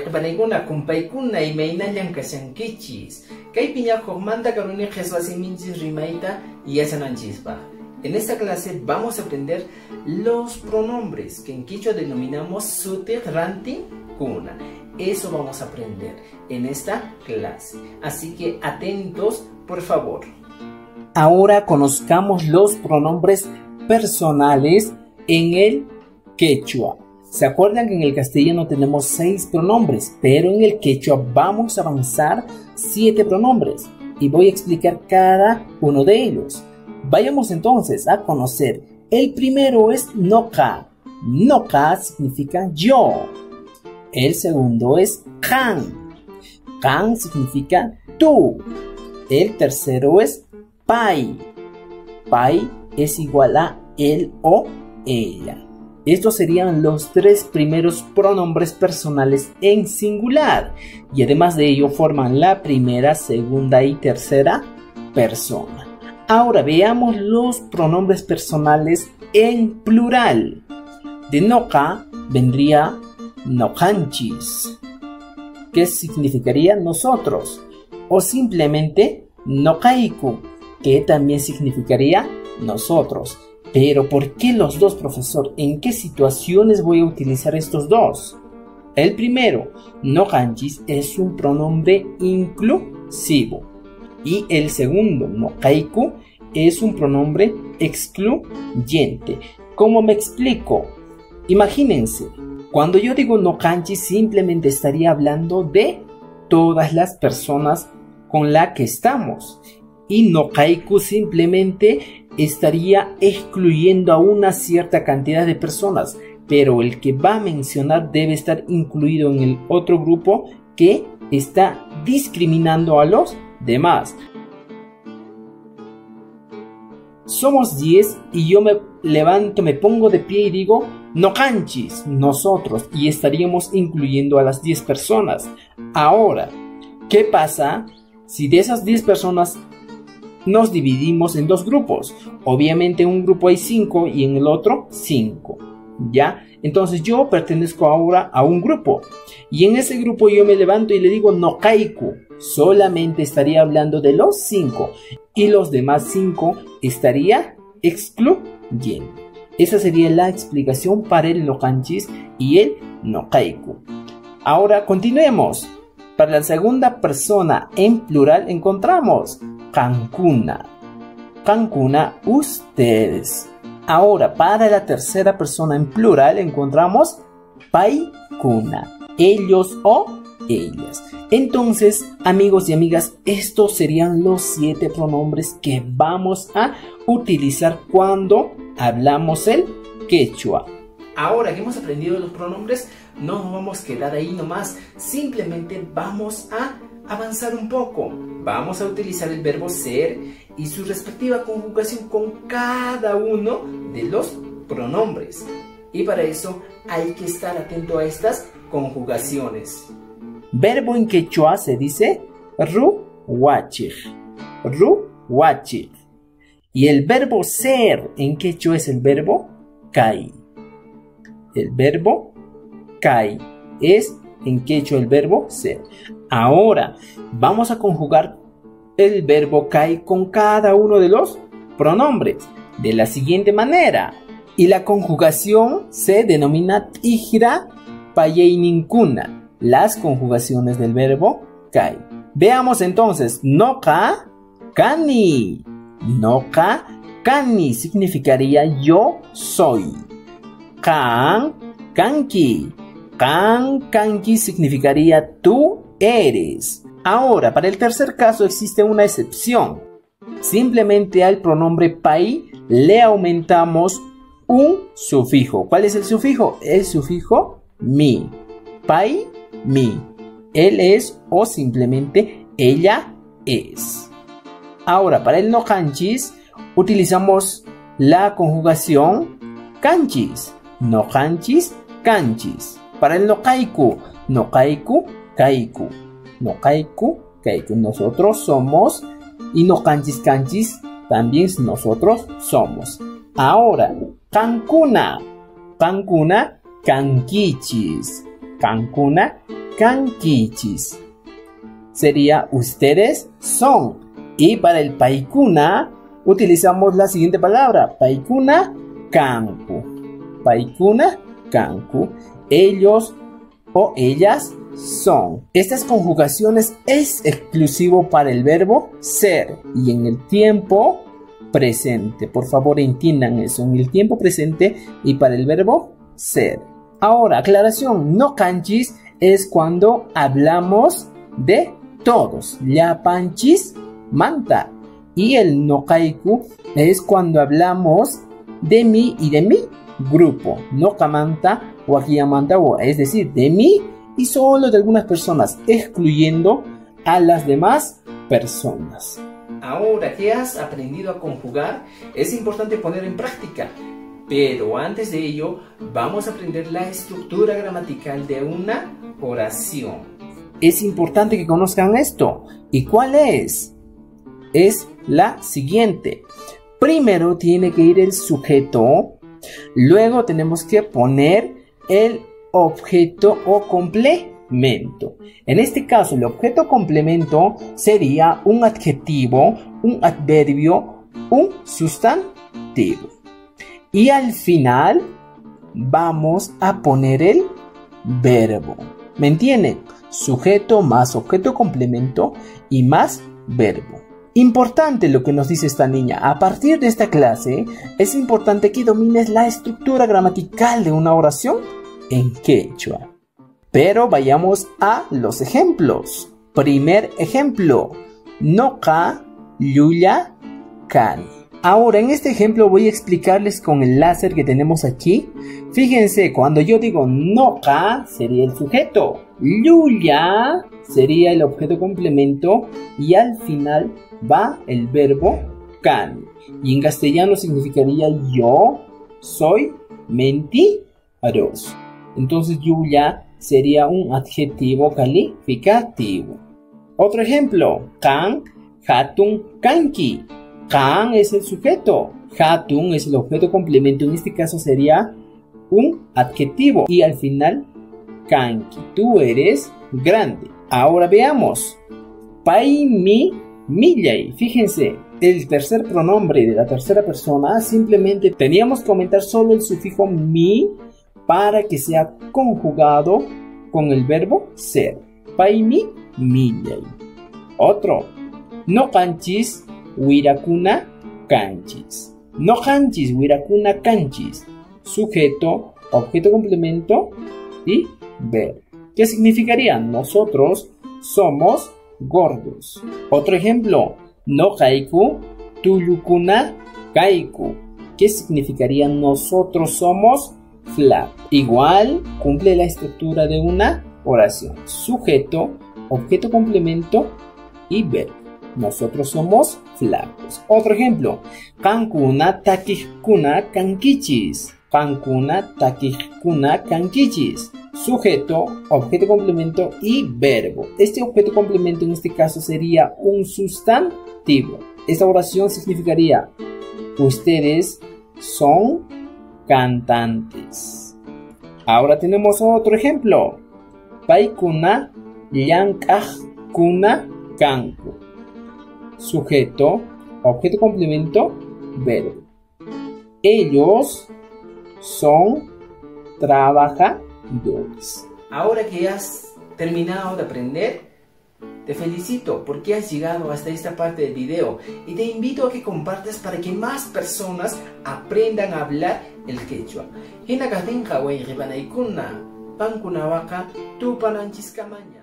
llaqtapaykuna kumpaykuna imaynallan kashankichis. Kaypi ñawpaqmanta karuni qheswasiminchis rimayta yachananchispaq. En esta clase vamos a aprender los pronombres que en quichua denominamos sutiq rantin kuna. Eso vamos a aprender en esta clase. Así que atentos, por favor. Ahora conozcamos los pronombres personales en el quechua. ¿Se acuerdan que en el castellano tenemos 6 pronombres? Pero en el quechua vamos a avanzar 7 pronombres. Y voy a explicar cada uno de ellos. Vayamos entonces a conocer. El primero es noca. Noca significa yo. El segundo es can. Can significa tú. El tercero es pai. Pai es igual a él o ella. Estos serían los 3 primeros pronombres personales en singular. Y además de ello forman la primera, segunda y tercera persona. Ahora veamos los pronombres personales en plural. De noca vendría nocanchis, que significaría nosotros, o simplemente nocaiku, que también significaría nosotros. Pero ¿por qué los dos, profesor? ¿En qué situaciones voy a utilizar estos dos? El primero, nocanchis, es un pronombre inclusivo. Y el segundo, nocaiku, es un pronombre excluyente. ¿Cómo me explico? Imagínense, cuando yo digo nocanchis, simplemente estaría hablando de todas las personas con las que estamos. Y nocaiku simplemente estaría excluyendo a una cierta cantidad de personas. Pero el que va a mencionar debe estar incluido en el otro grupo que está discriminando a los demás. Somos 10 y yo me levanto, me pongo de pie y digo nocanchis, nosotros, y estaríamos incluyendo a las 10 personas. Ahora, ¿qué pasa si de esas 10 personas nos dividimos en 2 grupos? Obviamente en un grupo hay 5 y en el otro 5, ¿ya? Entonces yo pertenezco ahora a un grupo y en ese grupo yo me levanto y le digo nocaiku. Solamente estaría hablando de los 5 y los demás 5 estaría excluyendo. Esa sería la explicación para el nocanchis y el nocaiku. Ahora continuemos. Para la segunda persona en plural encontramos cancuna. Cancuna, ustedes. Ahora para la tercera persona en plural encontramos paicuna, ellos o ellas. Entonces, amigos y amigas, estos serían los 7 pronombres que vamos a utilizar cuando hablamos el quechua. Ahora que hemos aprendido los pronombres, no nos vamos a quedar ahí nomás. Simplemente vamos a avanzar un poco. Vamos a utilizar el verbo ser y su respectiva conjugación con cada uno de los pronombres. Y para eso hay que estar atento a estas conjugaciones. Verbo en quechua se dice ruwachir. Ruwachir. Y el verbo ser en quechua es el verbo kai. El verbo kai es en quechua el verbo ser. Ahora vamos a conjugar el verbo kai con cada uno de los pronombres de la siguiente manera. Y la conjugación se denomina tijra payeyninkuna. Las conjugaciones del verbo kai. Veamos entonces. Noka kani. Noka kani significaría yo soy. Kan kanki. Kan kanki significaría tú eres. Ahora, para el tercer caso existe una excepción. Simplemente al pronombre pai le aumentamos un sufijo. ¿Cuál es el sufijo? El sufijo mi. Pai, mi. Él es o simplemente ella es. Ahora, para el nocanchis utilizamos la conjugación canchis. Nocanchis, canchis. Para el nocaiku, nocaiku, kaiku. Nocaiku, kaiku. Nosotros somos. Y nocanchis, canchis, también nosotros somos. Ahora, cancuna. Cancuna, canquichis. Cancuna, kankichis. Sería ustedes son. Y para el paikuna utilizamos la siguiente palabra. Paikuna kanku. Paikuna kanku. Ellos o ellas son. Estas conjugaciones es exclusivo para el verbo ser y en el tiempo presente. Por favor, entiendan eso. En el tiempo presente y para el verbo ser. Ahora, aclaración. No kanchis es cuando hablamos de todos. Llapanchis manta. Y el no kaiku es cuando hablamos de mí y de mi grupo. No kamanta o akiyamanta, es decir, de mí y solo de algunas personas, excluyendo a las demás personas. Ahora que has aprendido a conjugar, es importante poner en práctica. Pero antes de ello, vamos a aprender la estructura gramatical de una oración. Es importante que conozcan esto. ¿Y cuál es? Es la siguiente. Primero tiene que ir el sujeto, luego tenemos que poner el objeto o complemento. En este caso, el objeto complemento sería un adjetivo, un adverbio, un sustantivo. Y al final vamos a poner el verbo. ¿Me entienden? Sujeto más objeto complemento y más verbo. Importante lo que nos dice esta niña. A partir de esta clase es importante que domines la estructura gramatical de una oración en quechua. Pero vayamos a los ejemplos. Primer ejemplo. Noka Yuya Kani. Ahora en este ejemplo voy a explicarles con el láser que tenemos aquí. Fíjense, cuando yo digo noka sería el sujeto, Yuya sería el objeto complemento y al final va el verbo kani. Y en castellano significaría yo soy mentiroso. Entonces Yuya sería un adjetivo calificativo. Otro ejemplo, kan hatun kanki. Kan es el sujeto, hatun es el objeto complemento, en este caso sería un adjetivo y al final kanki, tú eres grande. Ahora veamos, pai mi millay, fíjense, el tercer pronombre de la tercera persona, simplemente teníamos que aumentar solo el sufijo mi para que sea conjugado con el verbo ser. Pai mi millay. Otro, no kanchis Wirakuna kanchis. No kanchis, wirakuna kanchis. Sujeto, objeto complemento y verbo. ¿Qué significaría? Nosotros somos gordos. Otro ejemplo. No kaiku, tuyukuna kaiku. ¿Qué significaría? Nosotros somos flacos. Igual cumple la estructura de una oración. Sujeto, objeto complemento y verbo. Nosotros somos flacos. Otro ejemplo. Kankuna takikuna kankichis. Kankuna takikuna kankichis. Sujeto, objeto complemento y verbo. Este objeto complemento en este caso sería un sustantivo. Esta oración significaría: ustedes son cantantes. Ahora tenemos otro ejemplo. Paikuna llankajkuna kanku. Sujeto, objeto complemento, verbo. Ellos son trabajadores. Ahora que has terminado de aprender, te felicito porque has llegado hasta esta parte del video y te invito a que compartas para que más personas aprendan a hablar el quechua. Hinakatinja wey ribanaikuna, pankunawaka, tupananchiskamaña.